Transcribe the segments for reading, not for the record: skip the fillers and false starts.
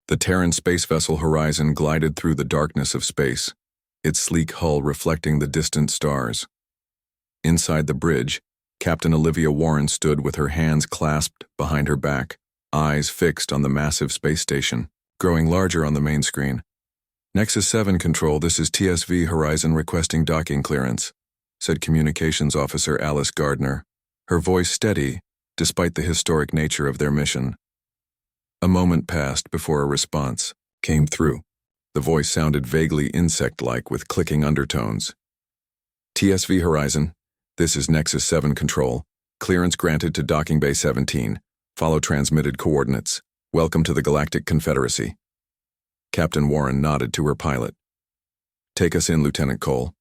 The Terran space vessel Horizon glided through the darkness of space, its sleek hull reflecting the distant stars. Inside the bridge, Captain Olivia Warren stood with her hands clasped behind her back, eyes fixed on the massive space station, growing larger on the main screen. Nexus 7 Control, this is TSV Horizon requesting docking clearance, said Communications Officer Alice Gardner, her voice steady despite the historic nature of their mission. A moment passed before a response came through. The voice sounded vaguely insect-like with clicking undertones. TSV Horizon, this is Nexus 7 Control. Clearance granted to Docking Bay 17. Follow transmitted coordinates. Welcome to the Galactic Confederacy. Captain Warren nodded to her pilot. Take us in, Lieutenant Cole.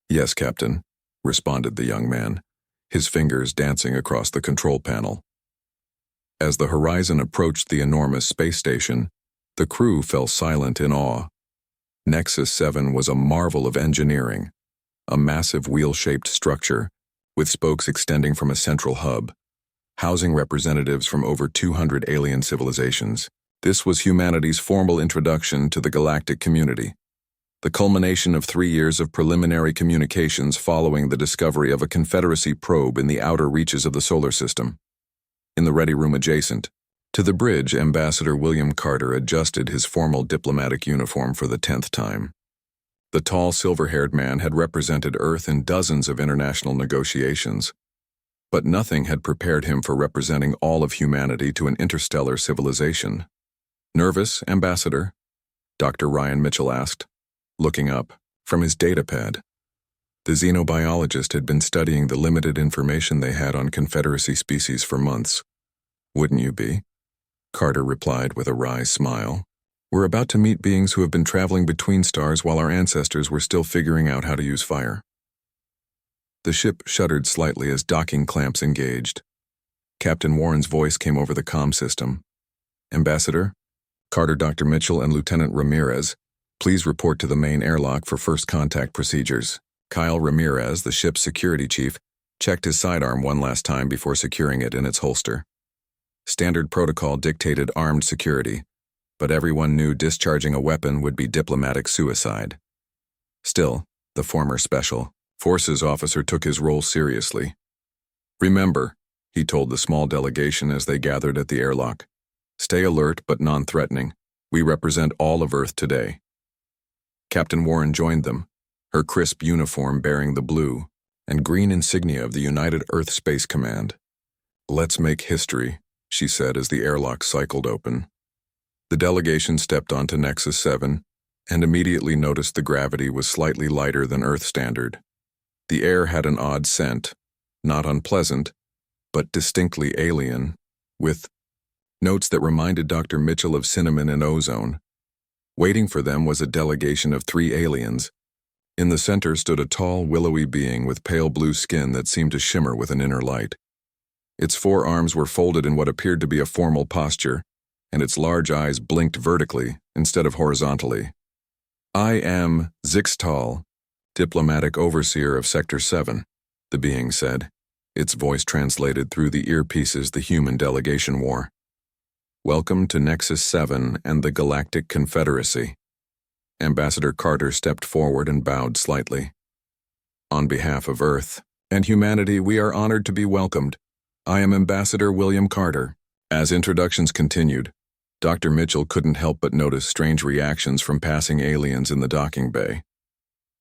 Yes, Captain, responded the young man, his fingers dancing across the control panel. As the Horizon approached the enormous space station, the crew fell silent in awe. Nexus 7 was a marvel of engineering, a massive wheel-shaped structure with spokes extending from a central hub, housing representatives from over 200 alien civilizations. This was humanity's formal introduction to the galactic community, the culmination of 3 years of preliminary communications following the discovery of a Confederacy probe in the outer reaches of the solar system. In the ready room adjacent to the bridge, Ambassador William Carter adjusted his formal diplomatic uniform for the 10th time. The tall, silver-haired man had represented Earth in dozens of international negotiations, but nothing had prepared him for representing all of humanity to an interstellar civilization. Nervous, Ambassador? Dr. Ryan Mitchell asked, looking up from his datapad. The xenobiologist had been studying the limited information they had on Confederacy species for months. Wouldn't you be? Carter replied with a wry smile. We're about to meet beings who have been traveling between stars while our ancestors were still figuring out how to use fire. The ship shuddered slightly as docking clamps engaged. Captain Warren's voice came over the comm system. Ambassador, Carter, Dr. Mitchell, and Lieutenant Ramirez, please report to the main airlock for first contact procedures. Kyle Ramirez, the ship's security chief, checked his sidearm one last time before securing it in its holster. Standard protocol dictated armed security, but everyone knew discharging a weapon would be diplomatic suicide. Still, the former Special Forces officer took his role seriously. Remember, he told the small delegation as they gathered at the airlock, stay alert but non-threatening. We represent all of Earth today. Captain Warren joined them, her crisp uniform bearing the blue and green insignia of the United Earth Space Command. Let's make history, she said as the airlock cycled open. The delegation stepped onto Nexus 7 and immediately noticed the gravity was slightly lighter than Earth standard. The air had an odd scent, not unpleasant, but distinctly alien, with notes that reminded Dr. Mitchell of cinnamon and ozone. Waiting for them was a delegation of 3 aliens. In the center stood a tall, willowy being with pale blue skin that seemed to shimmer with an inner light. Its 4 arms were folded in what appeared to be a formal posture, and its large eyes blinked vertically instead of horizontally. I am Zixtal, diplomatic overseer of Sector 7, the being said, its voice translated through the earpieces the human delegation wore. Welcome to Nexus 7 and the Galactic Confederacy. Ambassador Carter stepped forward and bowed slightly. On behalf of Earth and humanity, we are honored to be welcomed. I am Ambassador William Carter. As introductions continued, Dr. Mitchell couldn't help but notice strange reactions from passing aliens in the docking bay.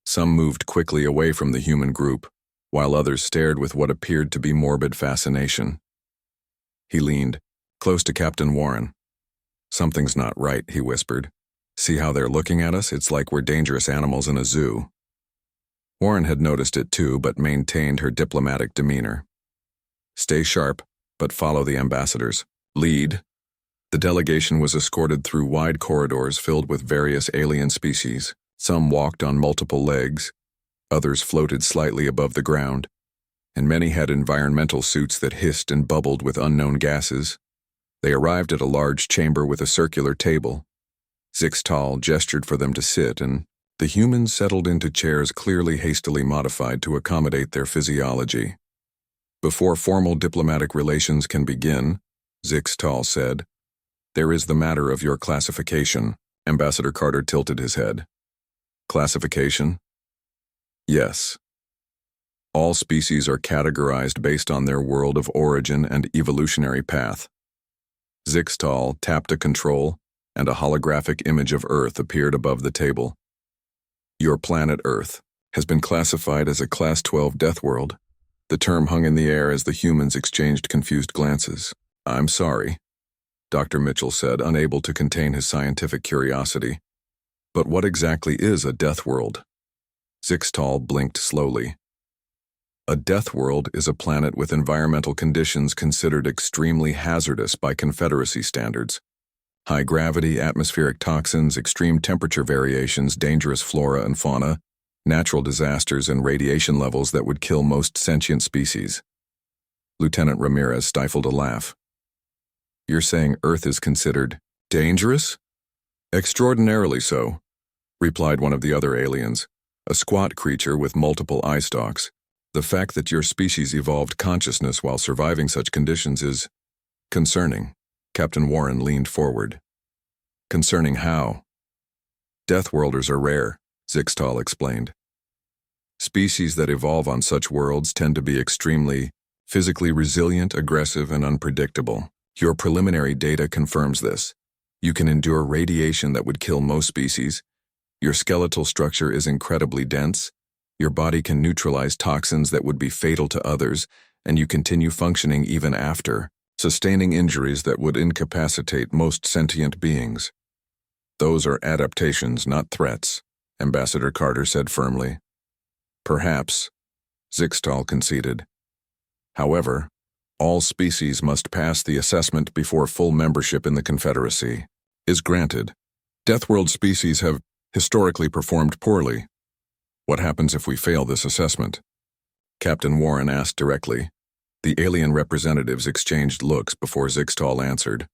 Some moved quickly away from the human group, while others stared with what appeared to be morbid fascination. He leaned close to Captain Warren. Something's not right, he whispered. See how they're looking at us? It's like we're dangerous animals in a zoo. Warren had noticed it too, but maintained her diplomatic demeanor. Stay sharp, but follow the ambassadors. Lead. The delegation was escorted through wide corridors filled with various alien species. Some walked on multiple legs, others floated slightly above the ground, and many had environmental suits that hissed and bubbled with unknown gases. They arrived at a large chamber with a circular table. Zixtal gestured for them to sit, and the humans settled into chairs clearly hastily modified to accommodate their physiology. Before formal diplomatic relations can begin, Zixtal said, There is the matter of your classification. Ambassador Carter tilted his head. Classification? Yes. All species are categorized based on their world of origin and evolutionary path. Zixtal tapped a control, and a holographic image of Earth appeared above the table. Your planet Earth has been classified as a Class 12 death world. The term hung in the air as the humans exchanged confused glances. I'm sorry, Dr. Mitchell said, unable to contain his scientific curiosity. But what exactly is a death world? Zixtal blinked slowly. A death world is a planet with environmental conditions considered extremely hazardous by Confederacy standards. High gravity, atmospheric toxins, extreme temperature variations, dangerous flora and fauna, natural disasters, and radiation levels that would kill most sentient species. Lieutenant Ramirez stifled a laugh. You're saying Earth is considered dangerous? Extraordinarily so, replied one of the other aliens, a squat creature with multiple eye stalks. The fact that your species evolved consciousness while surviving such conditions is concerning. Captain Warren leaned forward. Concerning how? Deathworlders are rare, Zixtal explained. Species that evolve on such worlds tend to be extremely physically resilient, aggressive, and unpredictable. Your preliminary data confirms this. You can endure radiation that would kill most species. Your skeletal structure is incredibly dense. Your body can neutralize toxins that would be fatal to others, and you continue functioning even after, sustaining injuries that would incapacitate most sentient beings. Those are adaptations, not threats, Ambassador Carter said firmly. Perhaps, Zixtal conceded. However, all species must pass the assessment before full membership in the Confederacy is granted. Deathworld species have historically performed poorly. What happens if we fail this assessment? Captain Warren asked directly. The alien representatives exchanged looks before Zixtal answered.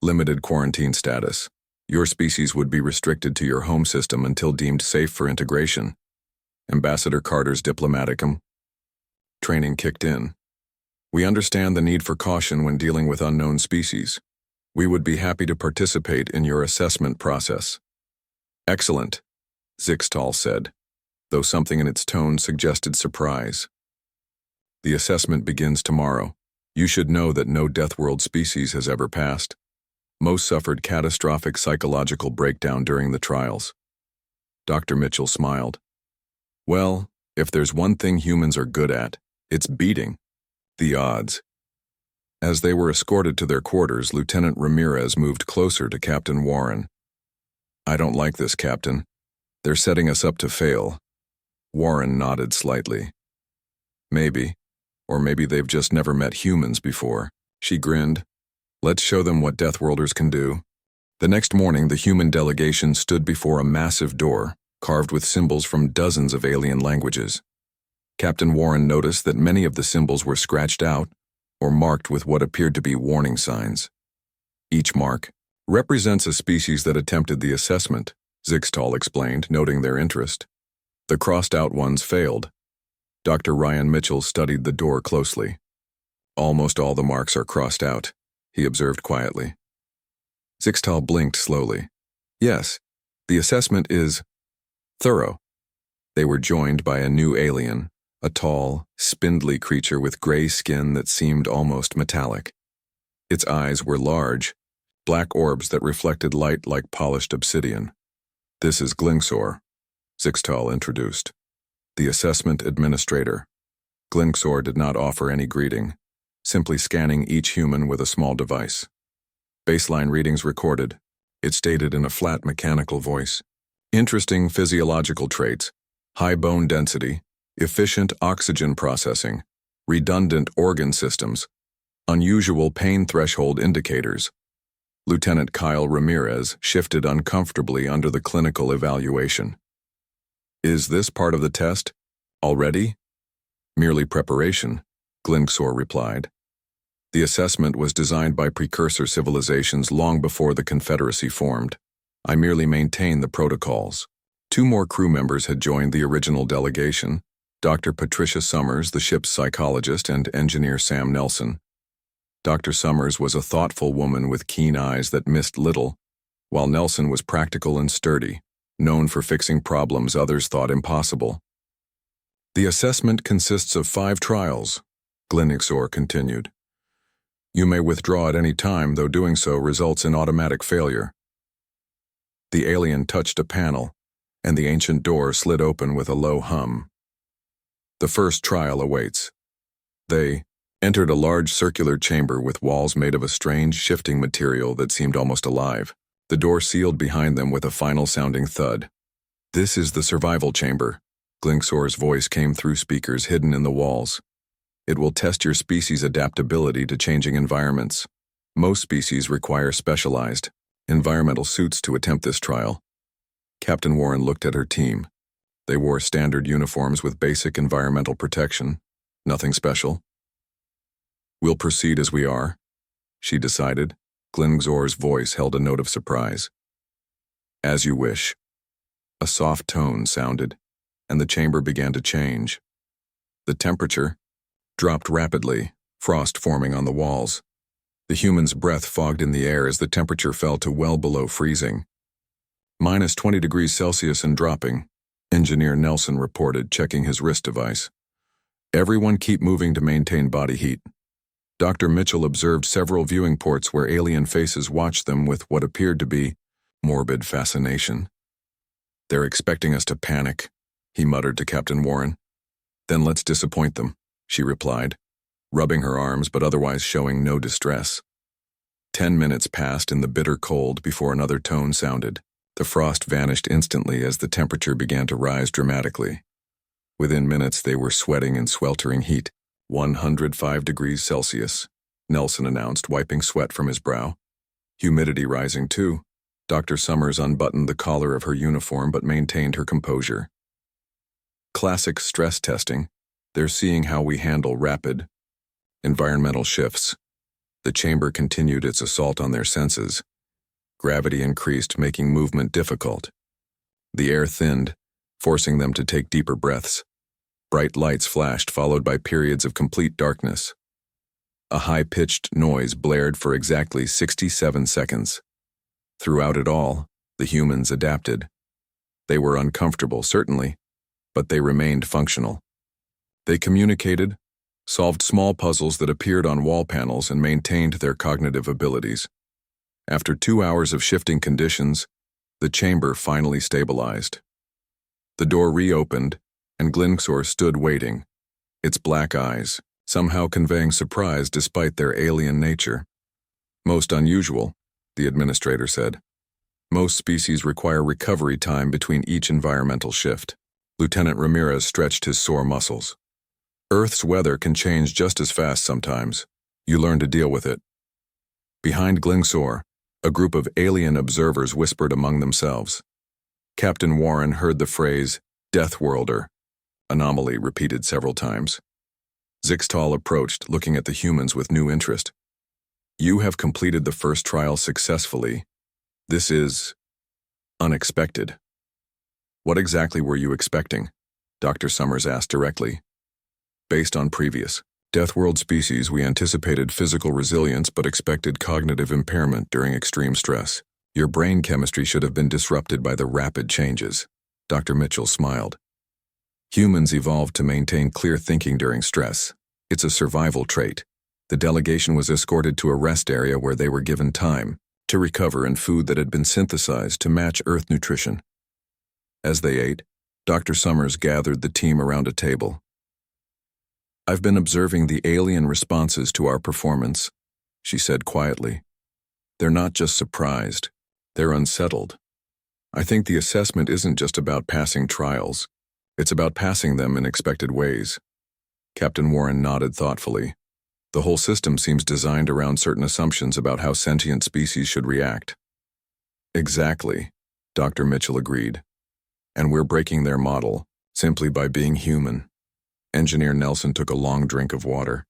Limited quarantine status. Your species would be restricted to your home system until deemed safe for integration. Ambassador Carter's diplomaticum. Training kicked in. We understand the need for caution when dealing with unknown species. We would be happy to participate in your assessment process. Excellent, Zixtal said, though something in its tone suggested surprise. The assessment begins tomorrow. You should know that no Deathworld species has ever passed. Most suffered catastrophic psychological breakdown during the trials. Dr. Mitchell smiled. Well, if there's one thing humans are good at, it's beating the odds. As they were escorted to their quarters, Lieutenant Ramirez moved closer to Captain Warren. I don't like this, Captain. They're setting us up to fail. Warren nodded slightly. Maybe, or maybe they've just never met humans before. She grinned. Let's show them what Deathworlders can do. The next morning, the human delegation stood before a massive door, carved with symbols from dozens of alien languages. Captain Warren noticed that many of the symbols were scratched out or marked with what appeared to be warning signs. Each mark represents a species that attempted the assessment, Zixtal explained, noting their interest. The crossed-out ones failed. Dr. Ryan Mitchell studied the door closely. Almost all the marks are crossed out, he observed quietly. Zixtal blinked slowly. Yes, the assessment is thorough. They were joined by a new alien, a tall, spindly creature with gray skin that seemed almost metallic. Its eyes were large, black orbs that reflected light like polished obsidian. This is Glingsor, Zixtal introduced. The assessment administrator. Glingsor did not offer any greeting, simply scanning each human with a small device. Baseline readings recorded. It stated in a flat mechanical voice. Interesting physiological traits, high bone density, efficient oxygen processing, redundant organ systems, unusual pain threshold indicators. Lieutenant Kyle Ramirez shifted uncomfortably under the clinical evaluation. Is this part of the test? Already? Merely preparation, Glingsor replied. The assessment was designed by precursor civilizations long before the Confederacy formed. I merely maintain the protocols. 2 more crew members had joined the original delegation, Dr. Patricia Summers, the ship's psychologist, and engineer Sam Nelson. Dr. Summers was a thoughtful woman with keen eyes that missed little, while Nelson was practical and sturdy, known for fixing problems others thought impossible. The assessment consists of 5 trials, Glenixor continued. You may withdraw at any time, though doing so results in automatic failure. The alien touched a panel, and the ancient door slid open with a low hum. The first trial awaits. They entered a large circular chamber with walls made of a strange, shifting material that seemed almost alive. The door sealed behind them with a final-sounding thud. This is the survival chamber. Glenixor's voice came through speakers hidden in the walls. It will test your species' adaptability to changing environments. Most species require specialized, environmental suits to attempt this trial. Captain Warren looked at her team. They wore standard uniforms with basic environmental protection. Nothing special. We'll proceed as we are, she decided. Glenixor's voice held a note of surprise. As you wish. A soft tone sounded, and the chamber began to change. The temperature dropped rapidly, frost forming on the walls. The human's breath fogged in the air as the temperature fell to well below freezing. Minus 20 degrees Celsius and dropping, Engineer Nelson reported, checking his wrist device. Everyone keep moving to maintain body heat. Dr. Mitchell observed several viewing ports where alien faces watched them with what appeared to be morbid fascination. They're expecting us to panic, he muttered to Captain Warren. Then let's disappoint them, she replied, rubbing her arms but otherwise showing no distress. 10 minutes passed in the bitter cold before another tone sounded. The frost vanished instantly as the temperature began to rise dramatically. Within minutes they were sweating in sweltering heat. 105 degrees Celsius, Nelson announced, wiping sweat from his brow. Humidity rising too. Dr. Summers unbuttoned the collar of her uniform but maintained her composure. Classic stress testing. They're seeing how we handle rapid environmental shifts. The chamber continued its assault on their senses. Gravity increased, making movement difficult. The air thinned, forcing them to take deeper breaths. Bright lights flashed, followed by periods of complete darkness. A high-pitched noise blared for exactly 67 seconds. Throughout it all, the humans adapted. They were uncomfortable, certainly, but they remained functional. They communicated, solved small puzzles that appeared on wall panels, and maintained their cognitive abilities. After 2 hours of shifting conditions, the chamber finally stabilized. The door reopened, and Glenixor stood waiting, its black eyes somehow conveying surprise despite their alien nature. Most unusual, the administrator said. Most species require recovery time between each environmental shift. Lieutenant Ramirez stretched his sore muscles. Earth's weather can change just as fast sometimes. You learn to deal with it. Behind Glenixor, a group of alien observers whispered among themselves. Captain Warren heard the phrase, Deathworlder, anomaly repeated several times. Zixtal approached, looking at the humans with new interest. You have completed the first trial successfully. This is unexpected. What exactly were you expecting? Dr. Summers asked directly. Based on previous Deathworld species, we anticipated physical resilience but expected cognitive impairment during extreme stress. Your brain chemistry should have been disrupted by the rapid changes. Dr. Mitchell smiled. Humans evolved to maintain clear thinking during stress. It's a survival trait. The delegation was escorted to a rest area where they were given time to recover and food that had been synthesized to match Earth nutrition. As they ate, Dr. Summers gathered the team around a table. I've been observing the alien responses to our performance, she said quietly. They're not just surprised, they're unsettled. I think the assessment isn't just about passing trials. It's about passing them in expected ways. Captain Warren nodded thoughtfully. The whole system seems designed around certain assumptions about how sentient species should react. Exactly, Dr. Mitchell agreed. And we're breaking their model, simply by being human. Engineer Nelson took a long drink of water.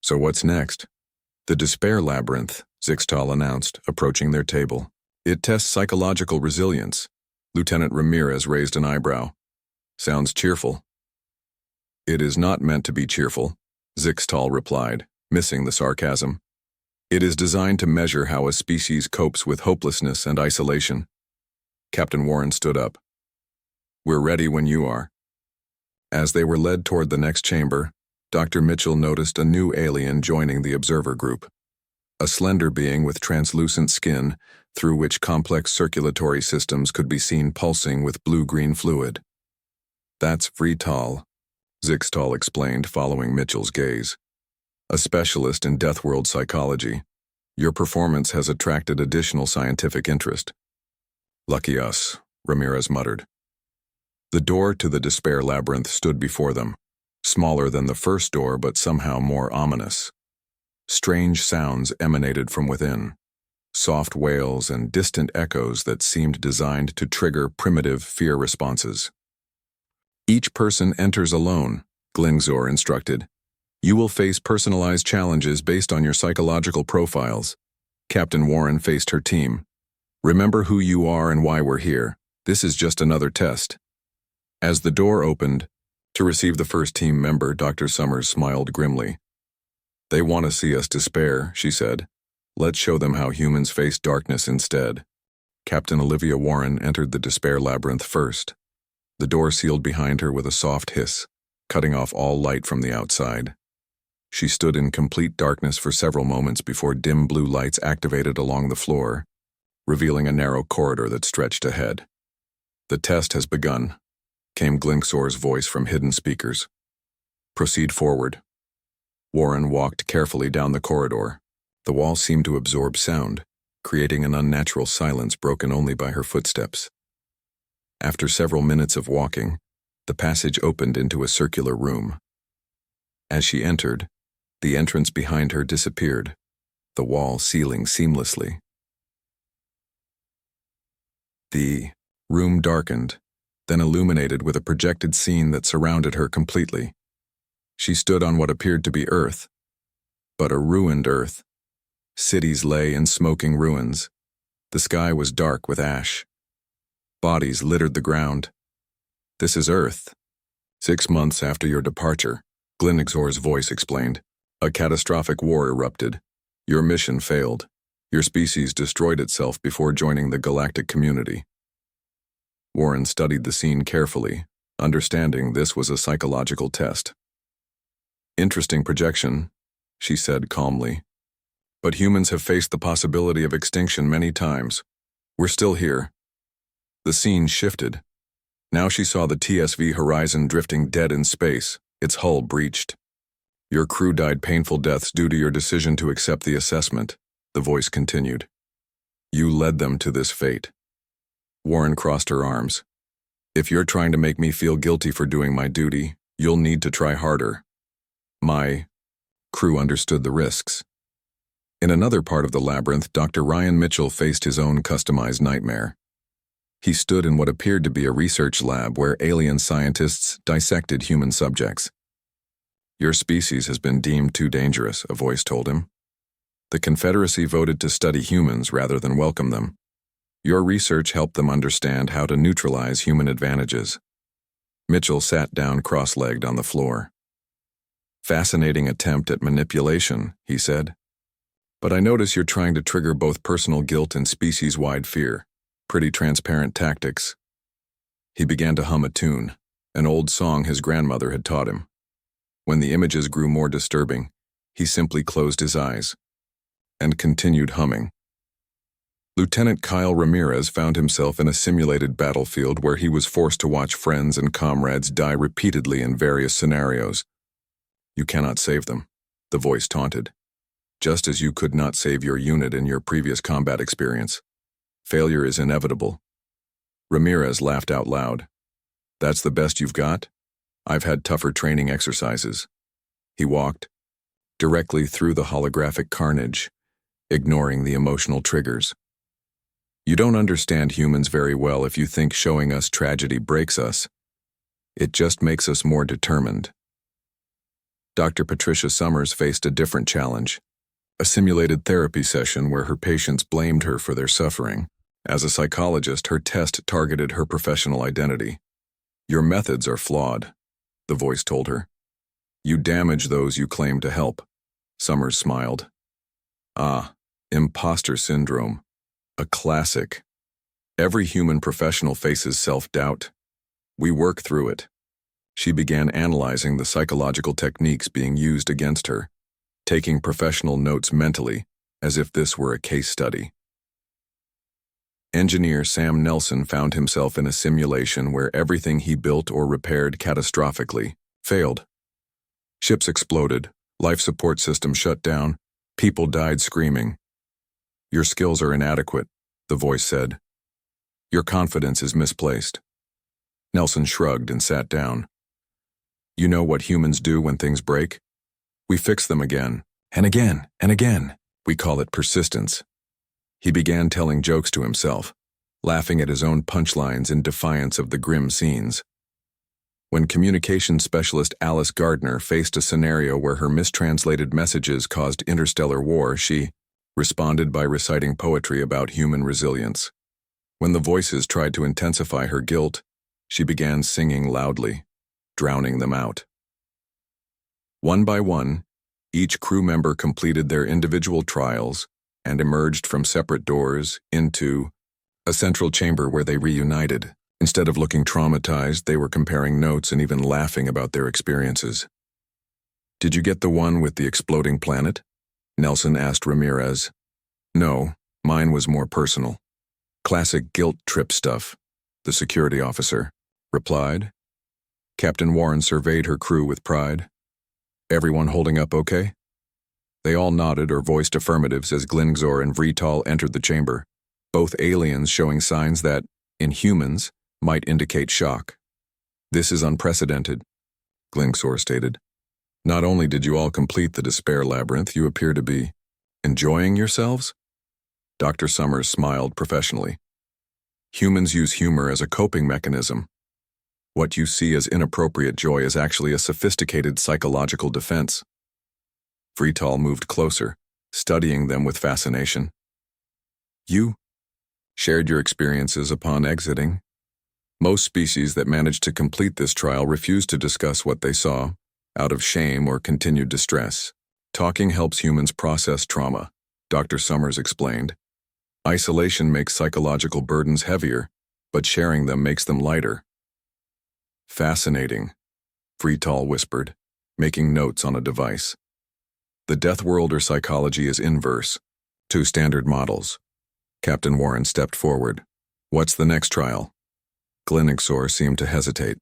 So what's next? The Despair Labyrinth, Zixtal announced, approaching their table. It tests psychological resilience. Lieutenant Ramirez raised an eyebrow. Sounds cheerful. It is not meant to be cheerful, Zixtal replied, missing the sarcasm. It is designed to measure how a species copes with hopelessness and isolation. Captain Warren stood up. We're ready when you are. As they were led toward the next chamber, Dr. Mitchell noticed a new alien joining the observer group. A slender being with translucent skin, through which complex circulatory systems could be seen pulsing with blue-green fluid. That's Vrital, Zixtal explained, following Mitchell's gaze. A specialist in Deathworld psychology. Your performance has attracted additional scientific interest. Lucky us, Ramirez muttered. The door to the Despair Labyrinth stood before them, smaller than the first door but somehow more ominous. Strange sounds emanated from within, soft wails and distant echoes that seemed designed to trigger primitive fear responses. Each person enters alone, Glingzor instructed. You will face personalized challenges based on your psychological profiles. Captain Warren faced her team. Remember who you are and why we're here. This is just another test. As the door opened, to receive the first team member, Dr. Summers smiled grimly. They want to see us despair, she said. Let's show them how humans face darkness instead. Captain Olivia Warren entered the Despair Labyrinth first. The door sealed behind her with a soft hiss, cutting off all light from the outside. She stood in complete darkness for several moments before dim blue lights activated along the floor, revealing a narrow corridor that stretched ahead. The test has begun, came Glingsor's voice from hidden speakers. Proceed forward. Warren walked carefully down the corridor. The wall seemed to absorb sound, creating an unnatural silence broken only by her footsteps. After several minutes of walking, the passage opened into a circular room. As she entered, the entrance behind her disappeared, the wall sealing seamlessly. The room darkened, then illuminated with a projected scene that surrounded her completely. She stood on what appeared to be Earth, but a ruined Earth. Cities lay in smoking ruins. The sky was dark with ash. Bodies littered the ground. This is Earth. 6 months after your departure, Glingzor's voice explained. A catastrophic war erupted. Your mission failed. Your species destroyed itself before joining the galactic community. Warren studied the scene carefully, understanding this was a psychological test. Interesting projection, she said calmly. But humans have faced the possibility of extinction many times. We're still here. The scene shifted. Now she saw the TSV Horizon drifting dead in space, its hull breached. Your crew died painful deaths due to your decision to accept the assessment, the voice continued. You led them to this fate. Warren crossed her arms. If you're trying to make me feel guilty for doing my duty, you'll need to try harder. My crew understood the risks. In another part of the labyrinth, Dr. Ryan Mitchell faced his own customized nightmare. He stood in what appeared to be a research lab where alien scientists dissected human subjects. Your species has been deemed too dangerous, a voice told him. The Confederacy voted to study humans rather than welcome them. Your research helped them understand how to neutralize human advantages. Mitchell sat down cross-legged on the floor. Fascinating attempt at manipulation, he said. But I notice you're trying to trigger both personal guilt and species-wide fear. Pretty transparent tactics. He began to hum a tune, an old song his grandmother had taught him. When the images grew more disturbing, he simply closed his eyes and continued humming. Lieutenant Kyle Ramirez found himself in a simulated battlefield where he was forced to watch friends and comrades die repeatedly in various scenarios. You cannot save them, the voice taunted. Just as you could not save your unit in your previous combat experience. Failure is inevitable. Ramirez laughed out loud. That's the best you've got? I've had tougher training exercises. He walked directly through the holographic carnage, ignoring the emotional triggers. You don't understand humans very well if you think showing us tragedy breaks us. It just makes us more determined. Dr. Patricia Summers faced a different challenge. A simulated therapy session where her patients blamed her for their suffering. As a psychologist, her test targeted her professional identity. Your methods are flawed, the voice told her. You damage those you claim to help. Summers smiled. Ah, imposter syndrome. A classic. Every human professional faces self-doubt. We work through it. She began analyzing the psychological techniques being used against her, taking professional notes mentally, as if this were a case study. Engineer Sam Nelson found himself in a simulation where everything he built or repaired catastrophically failed. Ships exploded, life support systems shut down, people died screaming. "Your skills are inadequate," the voice said. "Your confidence is misplaced." Nelson shrugged and sat down. "You know what humans do when things break? We fix them again, and again, and again. We call it persistence." He began telling jokes to himself, laughing at his own punchlines in defiance of the grim scenes. When communications specialist Alice Gardner faced a scenario where her mistranslated messages caused interstellar war, she responded by reciting poetry about human resilience. When the voices tried to intensify her guilt, she began singing loudly, drowning them out. One by one, each crew member completed their individual trials and emerged from separate doors into a central chamber where they reunited. Instead of looking traumatized, they were comparing notes and even laughing about their experiences. "Did you get the one with the exploding planet?" Nelson asked Ramirez. "No, mine was more personal. Classic guilt trip stuff," the security officer replied. Captain Warren surveyed her crew with pride. "Everyone holding up okay?" They all nodded or voiced affirmatives as Glingzor and Vrital entered the chamber, both aliens showing signs that, in humans, might indicate shock. "This is unprecedented," Glingzor stated. "Not only did you all complete the despair labyrinth, you appear to be enjoying yourselves?" Dr. Summers smiled professionally. "Humans use humor as a coping mechanism. What you see as inappropriate joy is actually a sophisticated psychological defense." Vrital moved closer, studying them with fascination. "You shared your experiences upon exiting. Most species that managed to complete this trial refused to discuss what they saw, out of shame or continued distress. Talking helps humans process trauma," Dr. Summers explained. "Isolation makes psychological burdens heavier, but sharing them makes them lighter." "Fascinating," Vrital whispered, making notes on a device. "The Deathworlder psychology is inverse. 2 standard models." Captain Warren stepped forward. "What's the next trial?" Glingzor seemed to hesitate.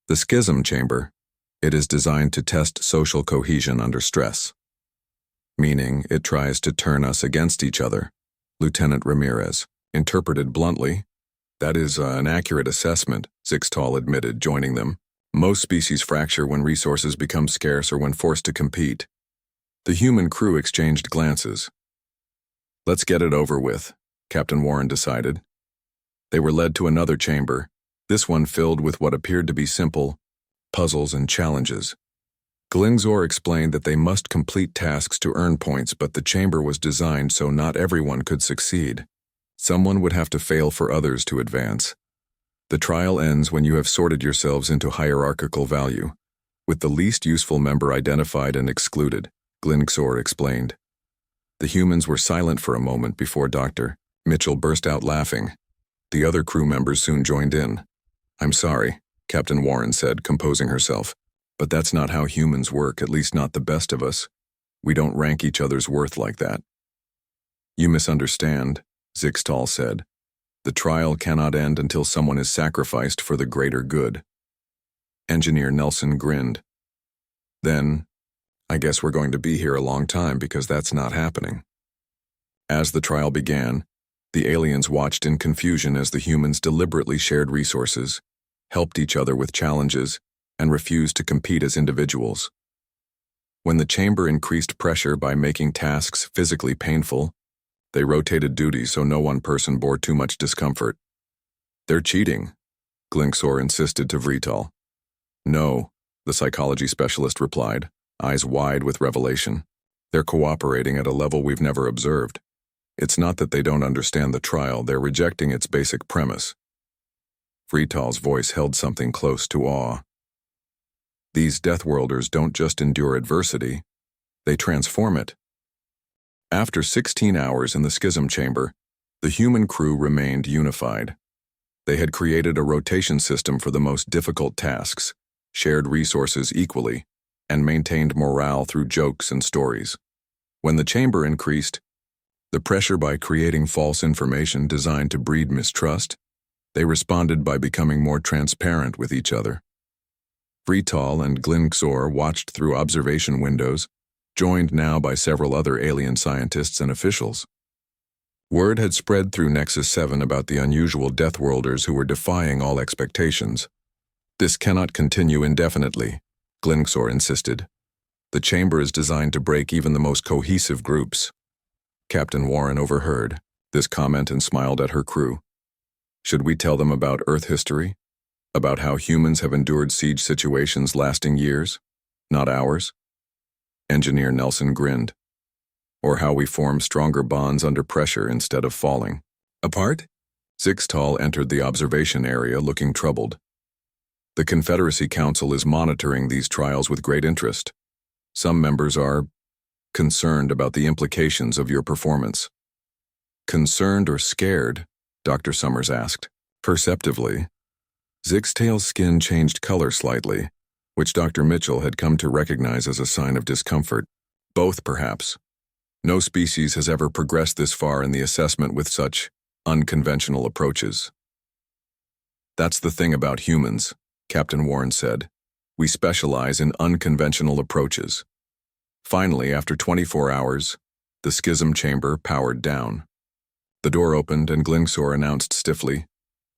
"The Schism Chamber. It is designed to test social cohesion under stress." "Meaning it tries to turn us against each other," Lieutenant Ramirez interpreted bluntly. "That is an accurate assessment," Zixtal admitted, joining them. "Most species fracture when resources become scarce or when forced to compete." The human crew exchanged glances. "Let's get it over with," Captain Warren decided. They were led to another chamber, this one filled with what appeared to be simple puzzles and challenges. Glingzor explained that they must complete tasks to earn points, but the chamber was designed so not everyone could succeed. Someone would have to fail for others to advance. "The trial ends when you have sorted yourselves into hierarchical value, with the least useful member identified and excluded," Glingzor explained. The humans were silent for a moment before Dr. Mitchell burst out laughing. The other crew members soon joined in. "I'm sorry," Captain Warren said, composing herself, "but that's not how humans work, at least not the best of us. We don't rank each other's worth like that." "You misunderstand," Zixtal said. "The trial cannot end until someone is sacrificed for the greater good." Engineer Nelson grinned. "Then, I guess we're going to be here a long time because that's not happening." As the trial began, the aliens watched in confusion as the humans deliberately shared resources, helped each other with challenges, and refused to compete as individuals. When the chamber increased pressure by making tasks physically painful, they rotated duties so no one person bore too much discomfort. "They're cheating," Glingzor insisted to Vrital. "No," the psychology specialist replied, eyes wide with revelation. "They're cooperating at a level we've never observed. It's not that they don't understand the trial, they're rejecting its basic premise." Vrital's voice held something close to awe. "These Deathworlders don't just endure adversity, they transform it." After 16 hours in the schism chamber, the human crew remained unified. They had created a rotation system for the most difficult tasks, shared resources equally, and maintained morale through jokes and stories. When the chamber increased, the pressure by creating false information designed to breed mistrust, they responded by becoming more transparent with each other. Vrital and Glinxor watched through observation windows, joined now by several other alien scientists and officials. Word had spread through Nexus 7 about the unusual Deathworlders who were defying all expectations. This cannot continue indefinitely, Glinxor insisted. The chamber is designed to break even the most cohesive groups. Captain Warren overheard this comment and smiled at her crew. Should we tell them about Earth history? About how humans have endured siege situations lasting years, not hours? Engineer Nelson grinned. Or how we form stronger bonds under pressure instead of falling apart? Zixtal entered the observation area looking troubled. The Confederacy Council is monitoring these trials with great interest. Some members are concerned about the implications of your performance. Concerned or scared? Dr. Summers asked. Perceptively. Zixtal's skin changed color slightly, which Dr. Mitchell had come to recognize as a sign of discomfort. Both, perhaps. No species has ever progressed this far in the assessment with such unconventional approaches. That's the thing about humans, Captain Warren said. We specialize in unconventional approaches. Finally, after 24 hours, the schism chamber powered down. The door opened and Glinxor announced stiffly,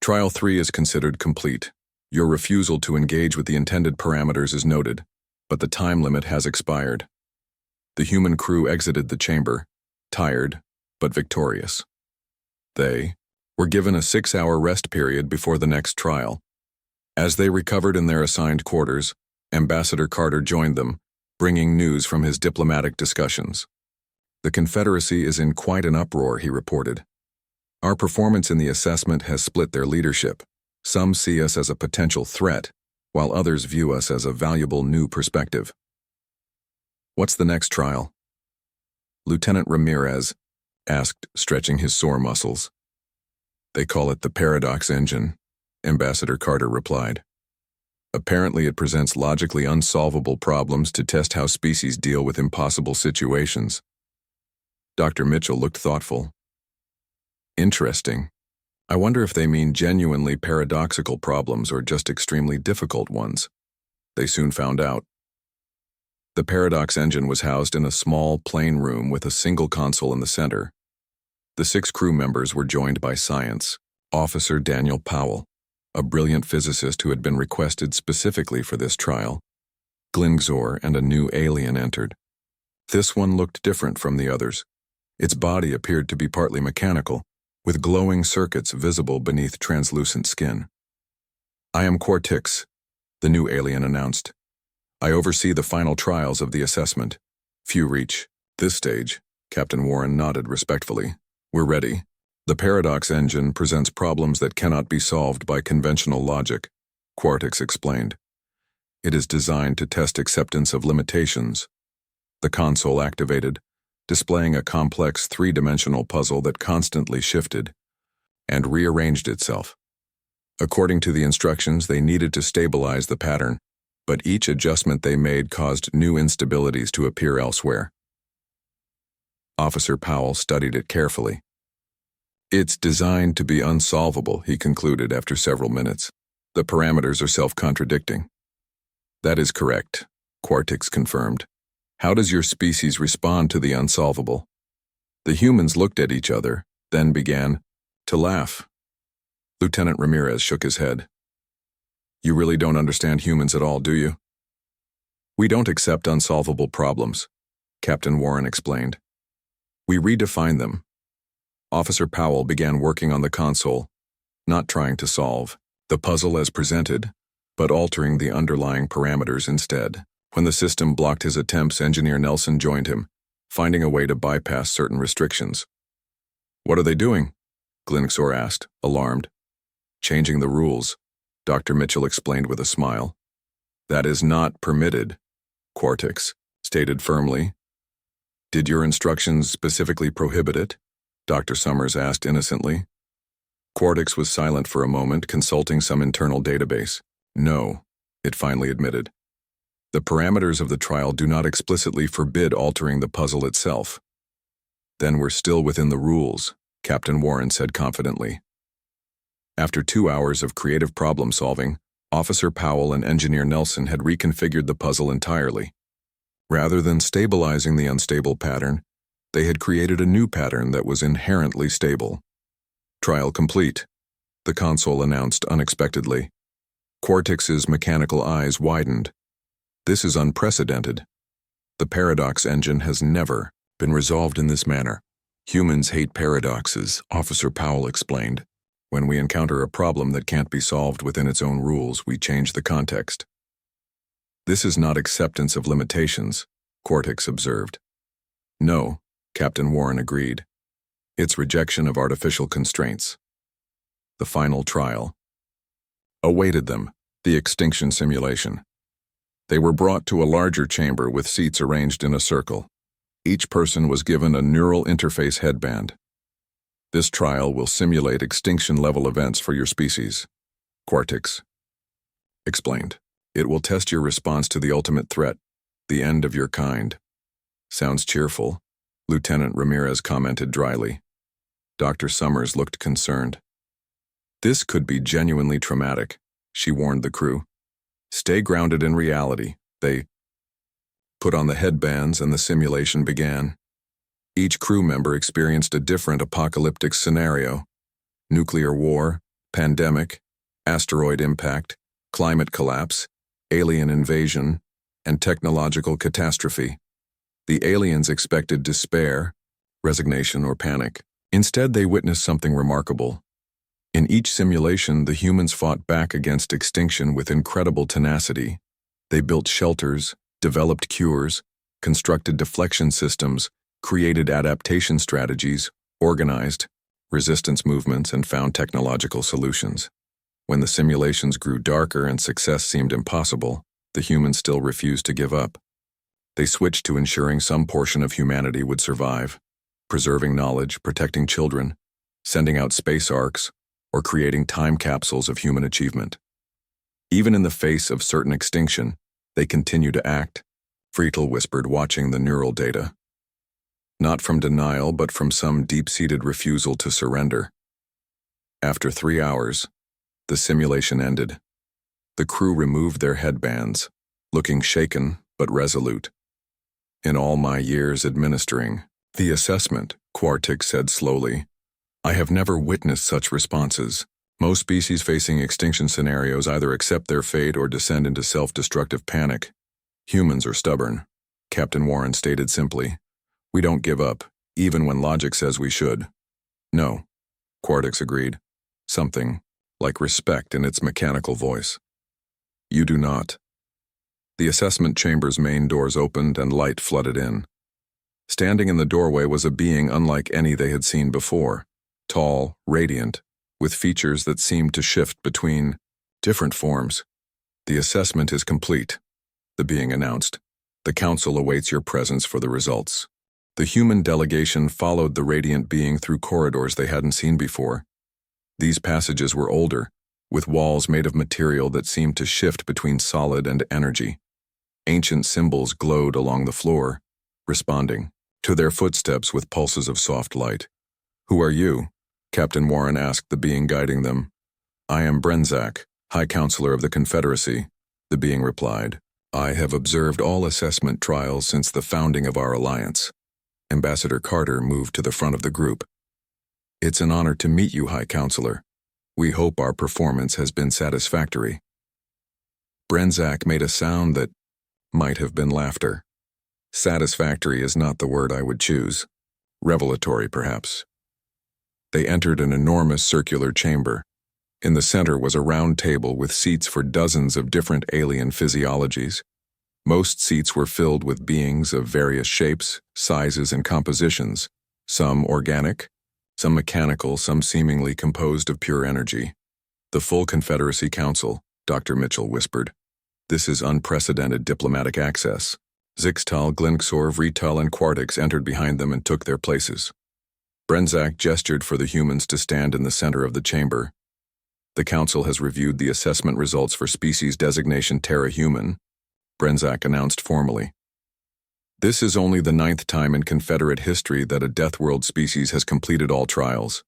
Trial 3 is considered complete. Your refusal to engage with the intended parameters is noted, but the time limit has expired. The human crew exited the chamber, tired, but victorious. They were given a 6-hour rest period before the next trial. As they recovered in their assigned quarters, Ambassador Carter joined them, bringing news from his diplomatic discussions. The Confederacy is in quite an uproar, he reported. Our performance in the assessment has split their leadership. Some see us as a potential threat, while others view us as a valuable new perspective. What's the next trial? Lieutenant Ramirez asked, stretching his sore muscles. They call it the Paradox Engine, Ambassador Carter replied. Apparently it presents logically unsolvable problems to test how species deal with impossible situations. Dr. Mitchell looked thoughtful. Interesting. I wonder if they mean genuinely paradoxical problems or just extremely difficult ones. They soon found out. The Paradox Engine was housed in a small, plain room with a single console in the center. The 6 crew members were joined by Science Officer Daniel Powell, a brilliant physicist who had been requested specifically for this trial. Glinxor and a new alien entered. This one looked different from the others. Its body appeared to be partly mechanical, with glowing circuits visible beneath translucent skin. I am Quartix, the new alien announced. I oversee the final trials of the assessment. Few reach this stage. Captain Warren nodded respectfully. We're ready. The Paradox Engine presents problems that cannot be solved by conventional logic, Quartix explained. It is designed to test acceptance of limitations. The console activated, displaying a complex 3-dimensional puzzle that constantly shifted and rearranged itself. According to the instructions, they needed to stabilize the pattern, but each adjustment they made caused new instabilities to appear elsewhere. Officer Powell studied it carefully. It's designed to be unsolvable, he concluded after several minutes. The parameters are self-contradicting. That is correct, Quartix confirmed. How does your species respond to the unsolvable? The humans looked at each other, then began to laugh. Lieutenant Ramirez shook his head. You really don't understand humans at all, do you? We don't accept unsolvable problems, Captain Warren explained. We redefine them. Officer Powell began working on the console, not trying to solve the puzzle as presented, but altering the underlying parameters instead. When the system blocked his attempts, Engineer Nelson joined him, finding a way to bypass certain restrictions. What are they doing? Glinxor asked, alarmed. Changing the rules, Dr. Mitchell explained with a smile. That is not permitted, Quartix stated firmly. Did your instructions specifically prohibit it? Dr. Summers asked innocently. Quartix was silent for a moment, consulting some internal database. No, it finally admitted. The parameters of the trial do not explicitly forbid altering the puzzle itself. Then we're still within the rules, Captain Warren said confidently. After 2 hours of creative problem-solving, Officer Powell and Engineer Nelson had reconfigured the puzzle entirely. Rather than stabilizing the unstable pattern, they had created a new pattern that was inherently stable. Trial complete, the console announced unexpectedly. Quartix's mechanical eyes widened. This is unprecedented. The paradox engine has never been resolved in this manner. Humans hate paradoxes, Officer Powell explained. When we encounter a problem that can't be solved within its own rules, we change the context. This is not acceptance of limitations, Quartix observed. No, Captain Warren agreed. It's rejection of artificial constraints. The final trial awaited them, the extinction simulation. They were brought to a larger chamber with seats arranged in a circle. Each person was given a neural interface headband. This trial will simulate extinction-level events for your species, Quartix explained. It will test your response to the ultimate threat, the end of your kind. Sounds cheerful, Lieutenant Ramirez commented dryly. Dr. Summers looked concerned. This could be genuinely traumatic, she warned the crew. Stay grounded in reality. They put on the headbands and the simulation began. Each crew member experienced a different apocalyptic scenario: nuclear war, pandemic, asteroid impact, climate collapse, alien invasion, and technological catastrophe. The aliens expected despair, resignation, or panic. Instead, they witnessed something remarkable. In each simulation, the humans fought back against extinction with incredible tenacity. They built shelters, developed cures, constructed deflection systems, created adaptation strategies, organized resistance movements, and found technological solutions. When the simulations grew darker and success seemed impossible, the humans still refused to give up. They switched to ensuring some portion of humanity would survive, preserving knowledge, protecting children, sending out space arcs, or creating time capsules of human achievement. Even in the face of certain extinction, they continue to act, Friedel whispered, watching the neural data. Not from denial, but from some deep-seated refusal to surrender. After 3 hours, the simulation ended. The crew removed their headbands, looking shaken but resolute. In all my years administering the assessment, Quartix said slowly, I have never witnessed such responses. Most species facing extinction scenarios either accept their fate or descend into self-destructive panic. Humans are stubborn, Captain Warren stated simply. We don't give up, even when logic says we should. No, Quartix agreed, something like respect in its mechanical voice. You do not. The assessment chamber's main doors opened and light flooded in. Standing in the doorway was a being unlike any they had seen before, tall, radiant, with features that seemed to shift between different forms. The assessment is complete, the being announced. The council awaits your presence for the results. The human delegation followed the radiant being through corridors they hadn't seen before. These passages were older, with walls made of material that seemed to shift between solid and energy. Ancient symbols glowed along the floor, responding to their footsteps with pulses of soft light. Who are you? Captain Warren asked the being guiding them. I am Brenzak, High Counselor of the Confederacy, the being replied. I have observed all assessment trials since the founding of our alliance. Ambassador Carter moved to the front of the group. It's an honor to meet you, High Counselor. We hope our performance has been satisfactory. Brenzak made a sound that might have been laughter. Satisfactory is not the word I would choose. Revelatory, perhaps. They entered an enormous circular chamber. In the center was a round table with seats for dozens of different alien physiologies. Most seats were filled with beings of various shapes, sizes, and compositions, some organic, some mechanical, some seemingly composed of pure energy. The full Confederacy Council, Dr. Mitchell whispered. This is unprecedented diplomatic access. Zixtal, Glinxor, Vrital, and Quartix entered behind them and took their places. Brenzak gestured for the humans to stand in the center of the chamber. The Council has reviewed the assessment results for species designation Terra-Human, Brenzak announced formally. This is only the 9th time in Confederate history that a Deathworld species has completed all trials.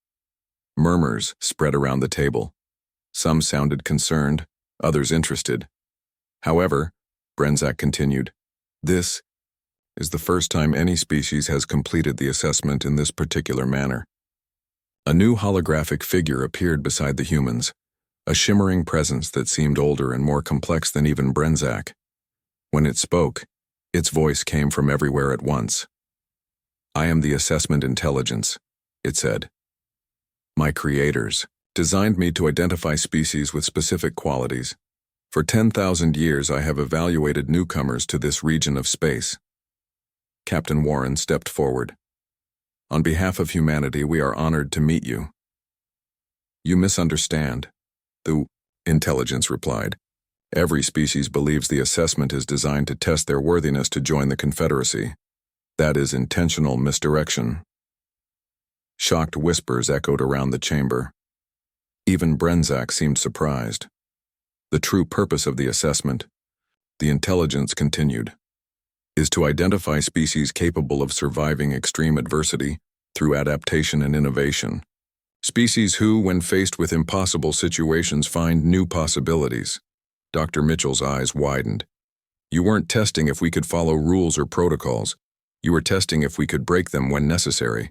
Murmurs spread around the table. Some sounded concerned, others interested. However, Brenzak continued, this is the first time any species has completed the assessment in this particular manner. A new holographic figure appeared beside the humans, a shimmering presence that seemed older and more complex than even Brenzak. When it spoke, its voice came from everywhere at once. I am the assessment intelligence, it said. My creators designed me to identify species with specific qualities. For 10,000 years I have evaluated newcomers to this region of space. Captain Warren stepped forward. On behalf of humanity, we are honored to meet you. You misunderstand, the intelligence replied. Every species believes the assessment is designed to test their worthiness to join the Confederacy. That is intentional misdirection. Shocked whispers echoed around the chamber. Even Brenzak seemed surprised. The true purpose of the assessment, the intelligence continued, is to identify species capable of surviving extreme adversity through adaptation and innovation. Species who, when faced with impossible situations, find new possibilities. Dr. Mitchell's eyes widened. You weren't testing if we could follow rules or protocols. You were testing if we could break them when necessary.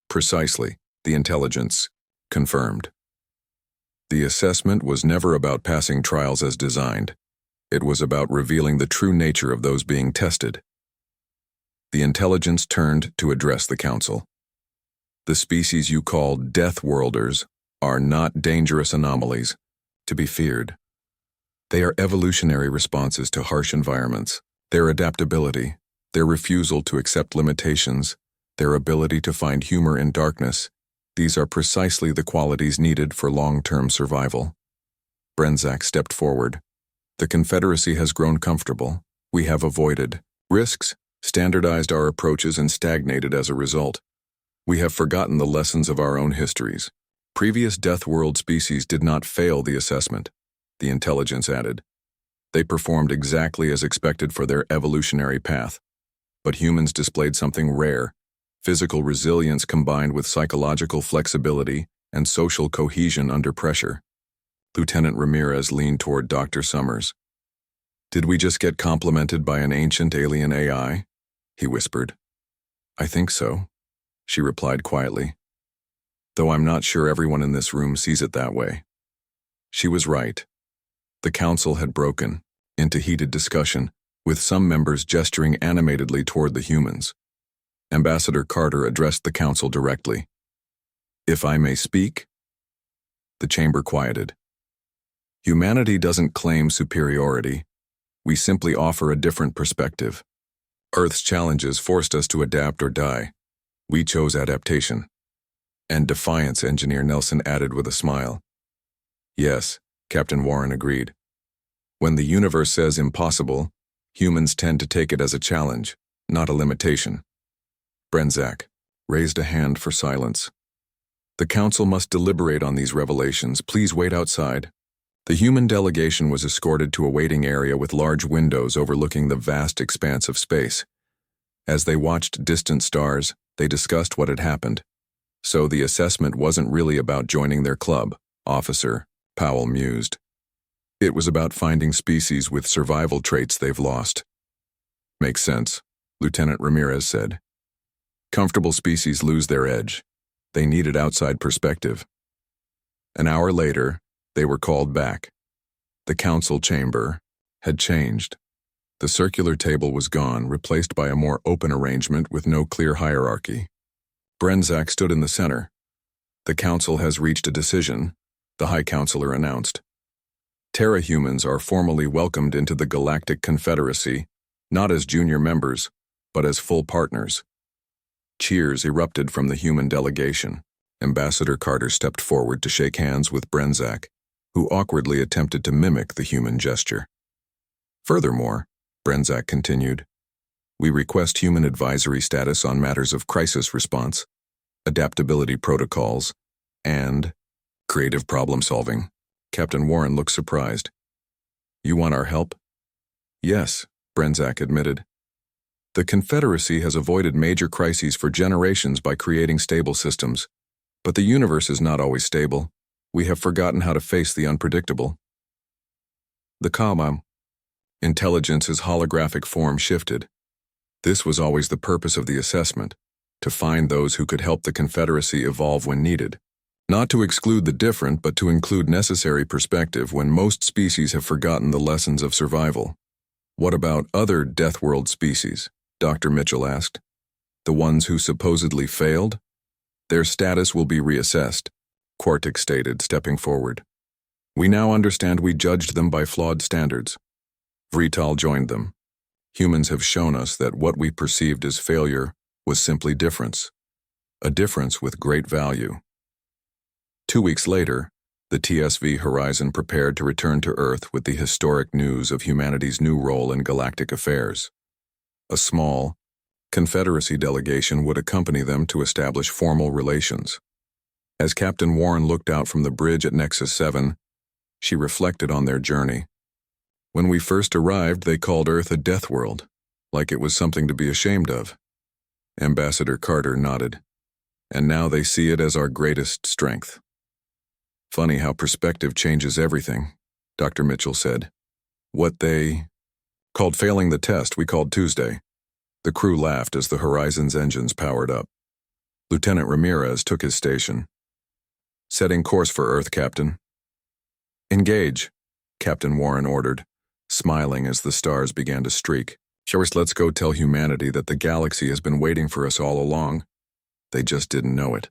Precisely, the intelligence confirmed. The assessment was never about passing trials as designed. It was about revealing the true nature of those being tested. The intelligence turned to address the Council. The species you call Deathworlders are not dangerous anomalies to be feared. They are evolutionary responses to harsh environments. Their adaptability, their refusal to accept limitations, their ability to find humor in darkness, these are precisely the qualities needed for long-term survival. Brenzak stepped forward. The Confederacy has grown comfortable. We have avoided risks, standardized our approaches, and stagnated as a result. We have forgotten the lessons of our own histories. Previous Deathworld species did not fail the assessment, the intelligence added. They performed exactly as expected for their evolutionary path. But humans displayed something rare, physical resilience combined with psychological flexibility and social cohesion under pressure. Lieutenant Ramirez leaned toward Dr. Summers. Did we just get complimented by an ancient alien AI? He whispered. I think so, she replied quietly. Though I'm not sure everyone in this room sees it that way. She was right. The Council had broken into heated discussion, with some members gesturing animatedly toward the humans. Ambassador Carter addressed the Council directly. If I may speak? The chamber quieted. Humanity doesn't claim superiority. We simply offer a different perspective. Earth's challenges forced us to adapt or die. We chose adaptation. And defiance, Engineer Nelson added with a smile. Yes, Captain Warren agreed. When the universe says impossible, humans tend to take it as a challenge, not a limitation. Brenzak raised a hand for silence. The Council must deliberate on these revelations. Please wait outside. The human delegation was escorted to a waiting area with large windows overlooking the vast expanse of space. As they watched distant stars, they discussed what had happened. So the assessment wasn't really about joining their club, Officer Powell mused. It was about finding species with survival traits they've lost. Makes sense, Lieutenant Ramirez said. Comfortable species lose their edge. They needed outside perspective. An hour later, they were called back. The Council chamber had changed. The circular table was gone, replaced by a more open arrangement with no clear hierarchy. Brenzak stood in the center. The Council has reached a decision, the High Counselor announced. Terra-humans are formally welcomed into the Galactic Confederacy, not as junior members, but as full partners. Cheers erupted from the human delegation. Ambassador Carter stepped forward to shake hands with Brenzak, who awkwardly attempted to mimic the human gesture. Furthermore, Brenzak continued, We request human advisory status on matters of crisis response, adaptability protocols, and creative problem solving. Captain Warren looked surprised. You want our help? Yes, Brenzak admitted. The Confederacy has avoided major crises for generations by creating stable systems. But the universe is not always stable. We have forgotten how to face the unpredictable. The Kalam. Intelligence's holographic form shifted. This was always the purpose of the assessment, to find those who could help the Confederacy evolve when needed. Not to exclude the different, but to include necessary perspective when most species have forgotten the lessons of survival. What about other Deathworld species? Dr. Mitchell asked. The ones who supposedly failed? Their status will be reassessed, Quartic stated, stepping forward. We now understand we judged them by flawed standards. Vrital joined them. Humans have shown us that what we perceived as failure was simply difference. A difference with great value. 2 weeks later, the TSV Horizon prepared to return to Earth with the historic news of humanity's new role in galactic affairs. A small, Confederacy delegation would accompany them to establish formal relations. As Captain Warren looked out from the bridge at Nexus 7, she reflected on their journey. When we first arrived, they called Earth a death world, like it was something to be ashamed of. Ambassador Carter nodded. And now they see it as our greatest strength. Funny how perspective changes everything, Dr. Mitchell said. What they called failing the test, we called Tuesday. The crew laughed as the Horizon's engines powered up. Lieutenant Ramirez took his station. Setting course for Earth, Captain. Engage, Captain Warren ordered, smiling as the stars began to streak. First, let's go tell humanity that the galaxy has been waiting for us all along. They just didn't know it.